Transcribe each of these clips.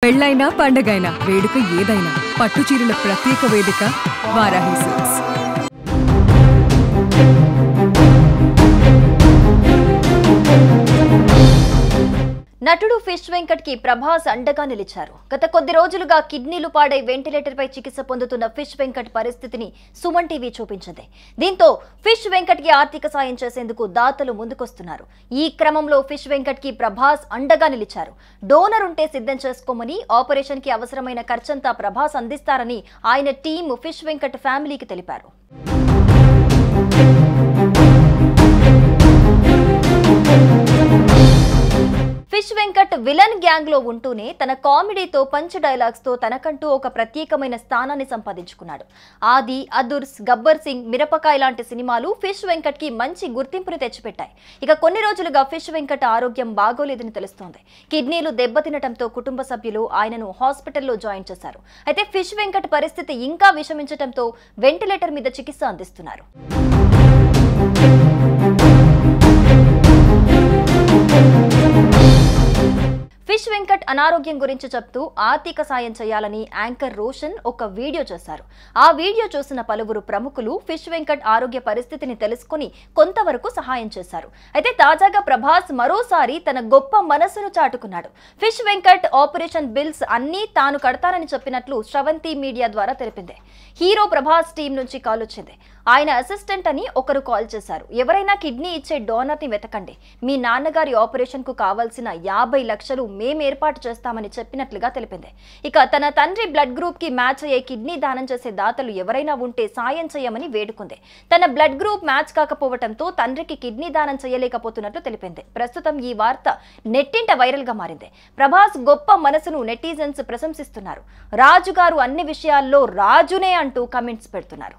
పెళ్ళైనా పండగైనా వేడుక ఏదైనా పట్టు చీరల ప్రత్యేక వేదిక వారాహి సిల్క్స్. నటుడు ఫిష్ వెంకట్ కి ప్రభాస్ అండగా నిలిచారు. గత కొద్ది రోజులుగా కిడ్నీలు పాడై వెంటిలేటర్ పై చికిత్స పొందుతున్న ఫిష్ వెంకట్ పరిస్థితిని సుమన్ టీవీ చూపించింది. దీంతో ఫిష్ వెంకట్ కి ఆర్థిక సాయం చేసేందుకు దాతలు ముందుకొస్తున్నారు. ఈ క్రమంలో ఫిష్ వెంకట్ కి ప్రభాస్ అండగా నిలిచారు. డోనర్ ఉంటే సిద్ధం చేసుకోమని, ఆపరేషన్ కి అవసరమైన ఖర్చంతా ప్రభాస్ అందిస్తారని ఆయన టీం ఫిష్ వెంకట్ ఫ్యామిలీకి తెలిపారు. ఫిష్ వెంకట్ విలన్ గ్యాంగ్ లో ఉంటూనే తన కామెడీతో పంచ్ డైలాగ్స్ తో తనకంటూ ఒక ప్రత్యేకమైన స్థానాన్ని సంపాదించుకున్నాడు. ఆది, అదుర్స్, గబ్బర్ సింగ్, మిరపకాయ లాంటి సినిమాలు ఫిష్ వెంకట్ కి మంచి గుర్తింపుని తెచ్చిపెట్టాయి. ఇక కొన్ని రోజులుగా ఫిష్ వెంకట్ ఆరోగ్యం బాగోలేదని తెలుస్తోంది. కిడ్నీలు దెబ్బతినటంతో కుటుంబ సభ్యులు ఆయనను హాస్పిటల్లో జాయిన్ చేశారు. అయితే ఫిష్ వెంకట్ పరిస్థితి ఇంకా విషమించటంతో వెంటిలేటర్ మీద చికిత్స అందిస్తున్నారు. ఫిష్ వెంకట్ అనారోగ్యం గురించి చెప్తూ ఆర్థిక సాయం చేయాలని యాంకర్ రోషన్ ఒక వీడియో చేశారు. ఆ వీడియో చూసిన పలువురు ప్రముఖులు ఫిష్ వెంకట్ ఆరోగ్య పరిస్థితిని తెలుసుకుని కొంతవరకు సహాయం చేశారు. అయితే తాజాగా ప్రభాస్ మరోసారి తన గొప్ప మనసును చాటుకున్నాడు. ఫిష్ వెంకట్ ఆపరేషన్ బిల్స్ అన్నీ తాను కడతానని చెప్పినట్లు శ్రవంతి మీడియా ద్వారా తెలిపింది. హీరో ప్రభాస్ టీం నుంచి కాల్ వచ్చింది. ఆయన అసిస్టెంట్ అని ఒకరు కాల్ చేశారు. ఎవరైనా కిడ్నీ ఇచ్చే డోనర్ ని వెతకండి, మీ నాన్నగారి ఆపరేషన్ కు కావాల్సిన 50 లక్షలు మేము ఏర్పాటు చేస్తామని చెప్పినట్లుగా తెలిపింది. ఇక తన తండ్రి బ్లడ్ గ్రూప్ కి మ్యాచ్ అయ్యే కిడ్నీ దానం చేసే దాతలు ఎవరైనా ఉంటే సాయం చేయమని వేడుకుంది. తన బ్లడ్ గ్రూప్ మ్యాచ్ కాకపోవడంతో తండ్రికి కిడ్నీ దానం చేయలేకపోతున్నట్లు తెలిపింది. ప్రస్తుతం ఈ వార్త నెట్టింట వైరల్ గా మారింది. ప్రభాస్ గొప్ప మనసును నెటిజన్స్ ప్రశంసిస్తున్నారు. రాజుగారు అన్ని విషయాల్లో రాజునే అంటూ కమెంట్స్ పెడుతున్నారు.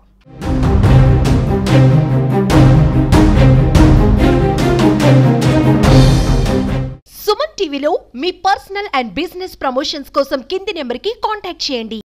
సుమన్ టీవీలో మీ పర్సనల్ అండ్ బిజినెస్ ప్రమోషన్స్ కోసం కింది నెంబర్కి కాంటాక్ట్ చేయండి.